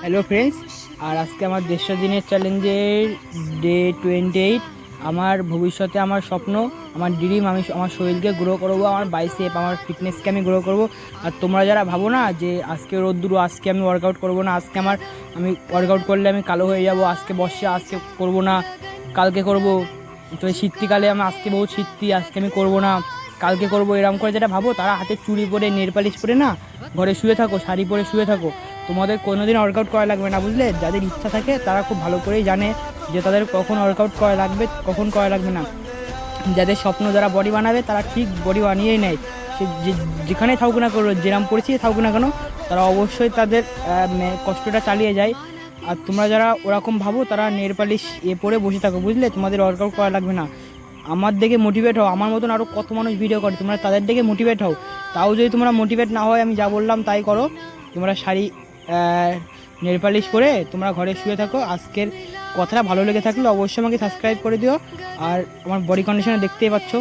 Hello friends, আর আজকে আমার 150 দিনের চ্যালেঞ্জের ডে 28। আমার ভবিষ্যতে আমার স্বপ্ন, আমার ড্রিম, আমি আমার শরীরকে গ্রো করবো, আমার বাইসেপ, আমার ফিটনেসকে আমি গ্রো করব। আর তোমরা যারা ভাবো না যে আজকে রোদ্দুর, আজকে আমি ওয়ার্কআউট করবো না, আজকে আমি ওয়ার্কআউট করলে আমি কালো হয়ে যাব, আজকে বর্ষা, আজকে করব না, কালকে করব, তো শীতকালে আমি আজকে বহুত শীতটি, আজকে আমি করব না, কালকে করব, এরকম করে যেটা ভাবো, তারা হাতে চুড়ি পরে নেল পালিশ পরে না ঘরে শুয়ে থাকো, শাড়ি পরে শুয়ে থাকো। তোমাদের কোনোদিন ওয়ার্কআউট করা লাগবে না, বুঝলে? যাদের ইচ্ছা থাকে তারা খুব ভালো করেই জানে যে তাদের কখন ওয়ার্কআউট করা লাগবে, কখন করা লাগবে না। যাদের স্বপ্ন, যারা বডি বানাবে, তারা ঠিক বডি বানিয়েই নেয়। সে যেখানেই থাকুক না কেন, যেরাম পরিস্থিতি থাকুক না কেন, তারা অবশ্যই তাদের কষ্টটা চালিয়ে যায়। আর তোমরা যারা ওরকম ভাবো, তারা নেল পালিশ পরে বসে থাকো, বুঝলে? তোমাদের ওয়ার্কআউট করা লাগবে না। আমার দেখে মোটিভেট হও, আমার মতন আরও কত মানুষ ভিডিও করে, তোমরা তাদের দেখে মোটিভেট হও। তাও যদি তোমরা মোটিভেট না হয়, আমি যা বললাম তাই করো। তোমরা শাড়ি, নেল পালিশ করে তোমরা ঘরে শুয়ে থাকো। আজকের কথাটা ভালো লেগে থাকলে অবশ্যই আমাকে সাবস্ক্রাইব করে দিও। আর আমার বডি কন্ডিশনে দেখতেই পাচ্ছ।